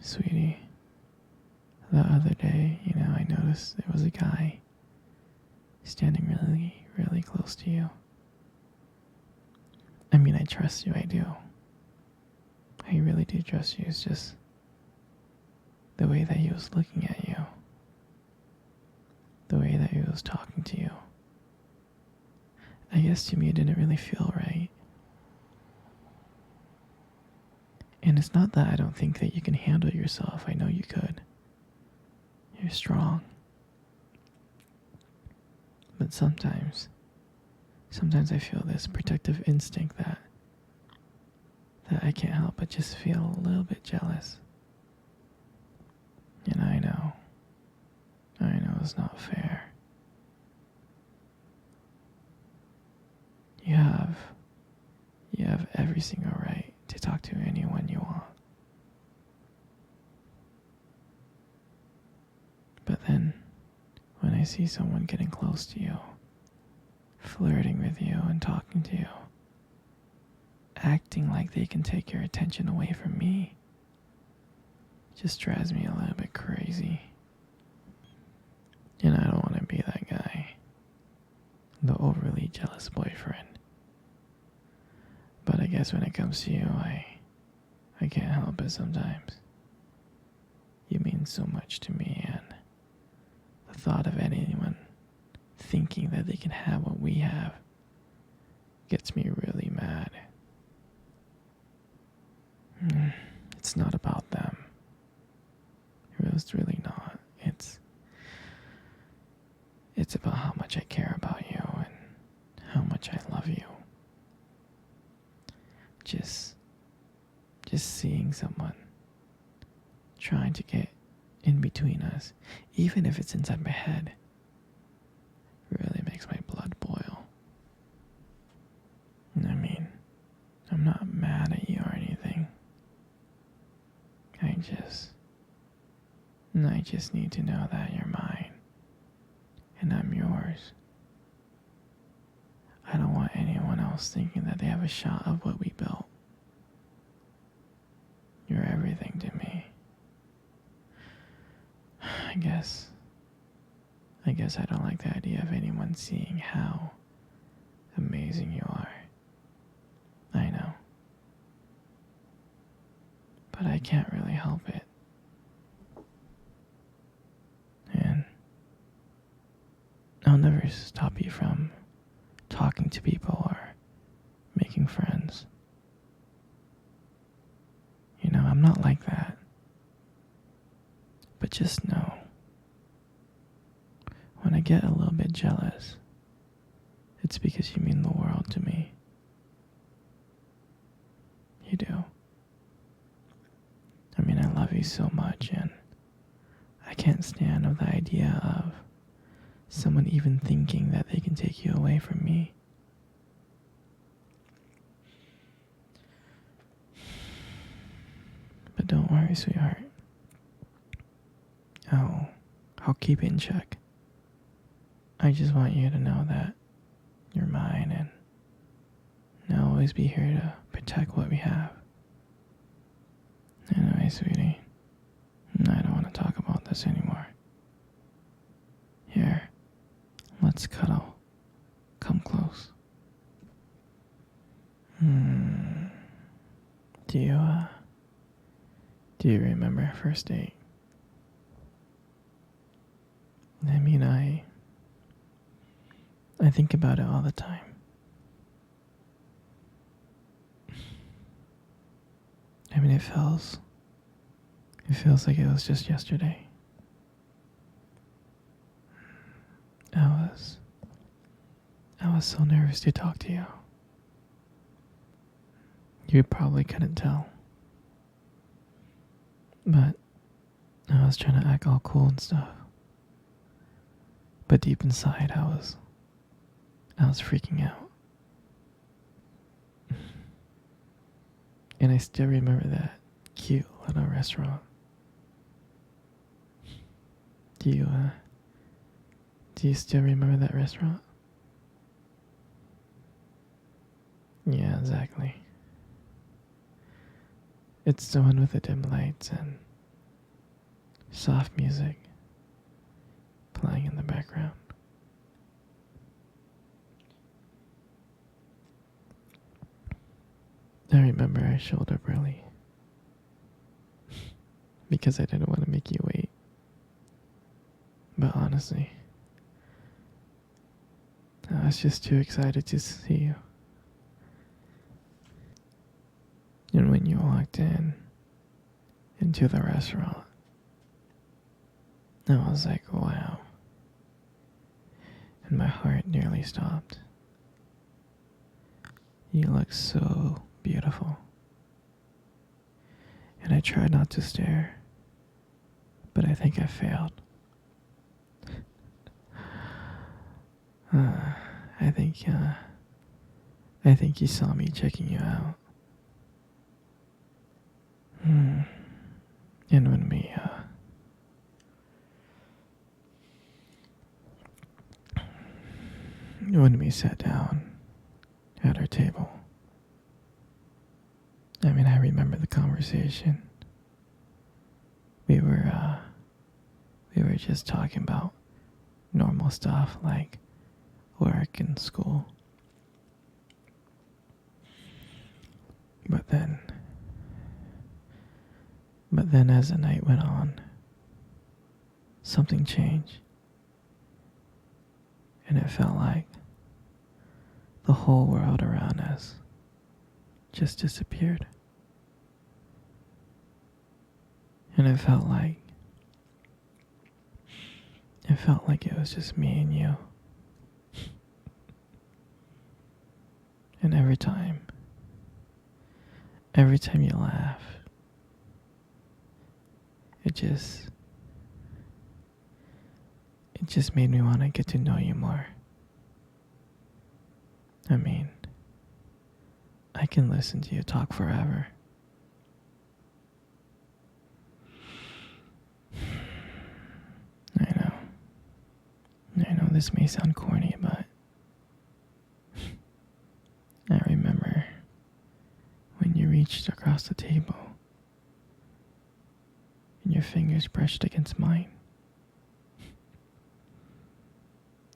Sweetie, the other day, I noticed there was a guy standing really, really close to you. I mean, I trust you, I do. I really do trust you. It's just the way that he was looking at you, the way that he was talking to you. I guess to me it didn't really feel right. And it's not that I don't think that you can handle yourself. I know you could. You're strong. But sometimes I feel this protective instinct that I can't help but just feel a little bit jealous. And I know it's not fair. You have every single right to talk to anyone you want. But then, when I see someone getting close to you, flirting with you and talking to you, acting like they can take your attention away from me, it just drives me a little bit crazy. And I don't want to be that guy, the overly jealous boyfriend. But I guess when it comes to you, I can't help it sometimes. You mean so much to me, and the thought of anyone thinking that they can have what we have gets me really mad. It's not about them. It's really not. It's about how much I care about you and how much I love you. Just seeing someone trying to get in between us, even if it's inside my head, really makes my blood boil. I mean, I'm not mad at you or anything. I just need to know that you're mine and I'm yours. I don't want anyone else thinking that they have a shot of what we built. You're everything to me. I guess I don't like the idea of anyone seeing how amazing you are. I know. But I can't really help it. And I'll never stop you from talking to people or making friends. I'm not like that. But just know, when I get a little bit jealous, it's because you mean the world to me. You do. I mean, I love you so much, and I can't stand the idea of someone even thinking that they can take you away from me. But don't worry, sweetheart. I'll keep it in check. I just want you to know that you're mine, and I'll always be here to protect what we have. Anyway, sweetie, I don't want to talk about this anymore. Here, let's cuddle. Come close. Do you remember our first date? I mean, I think about it all the time. I mean, it feels like it was just yesterday. I was so nervous to talk to you. You probably couldn't tell. But I was trying to act all cool and stuff. But deep inside, I was freaking out. And I still remember that cute little restaurant. Do you still remember that restaurant? Yeah, exactly. It's the one with the dim lights and soft music playing in the background. I remember I showed up early because I didn't want to make you wait. But honestly, I was just too excited to see you. And when you walked into the restaurant, I was like, wow. And my heart nearly stopped. You look so beautiful. And I tried not to stare, but I think I failed. I think you saw me checking you out. And when we sat down at our table, I remember the conversation. We were just talking about normal stuff like work and school. But then as the night went on, something changed. And it felt like the whole world around us just disappeared. And it felt like it was just me and you. And every time you laugh, it just made me want to get to know you more. I can listen to you talk forever. I know this may sound corny, but I remember when you reached across the table and your fingers brushed against mine.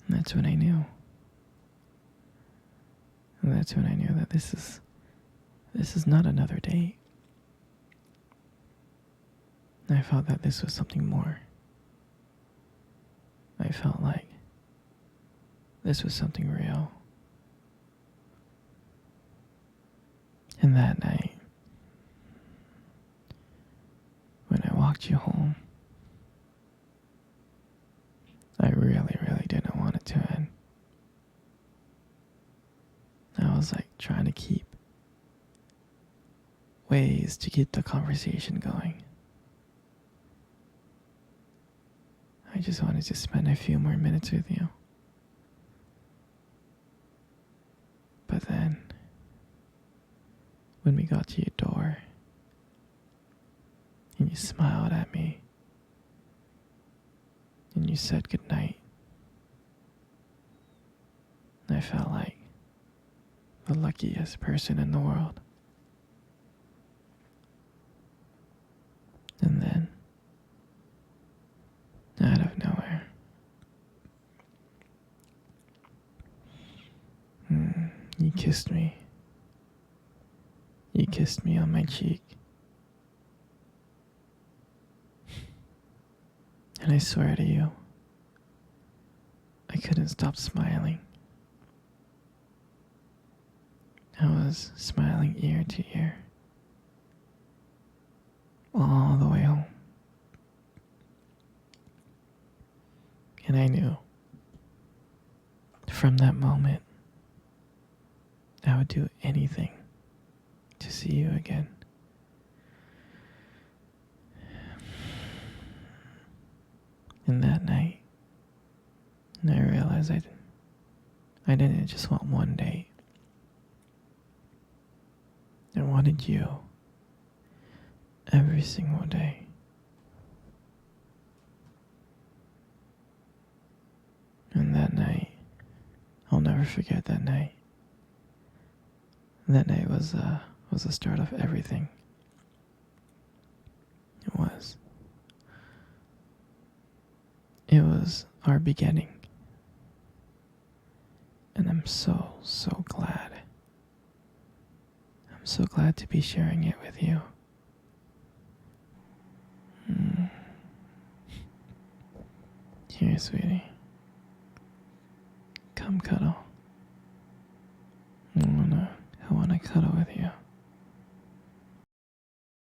And that's when I knew. And that's when I knew that this is not another date. I felt that this was something more. I felt like this was something real. And that night, when I walked you home, I really, really didn't want it to end. I was like trying to keep ways to keep the conversation going. I just wanted to spend a few more minutes with you. But then, when we got to your door, and you smiled at me, and you said goodnight, I felt like the luckiest person in the world. And then, out of nowhere, you kissed me. You kissed me on my cheek. And I swear to you, I couldn't stop smiling. I was smiling ear to ear, all the way home. And I knew, from that moment, I would do anything to see you again. And that night, I realized I didn't just want one date. I wanted you every single day. And that night, I'll never forget that night. That night was the start of everything. It was. It was our beginning. And I'm so, so glad. I'm so glad to be sharing it with you. Mm. Here, sweetie. Come cuddle. I wanna cuddle with you.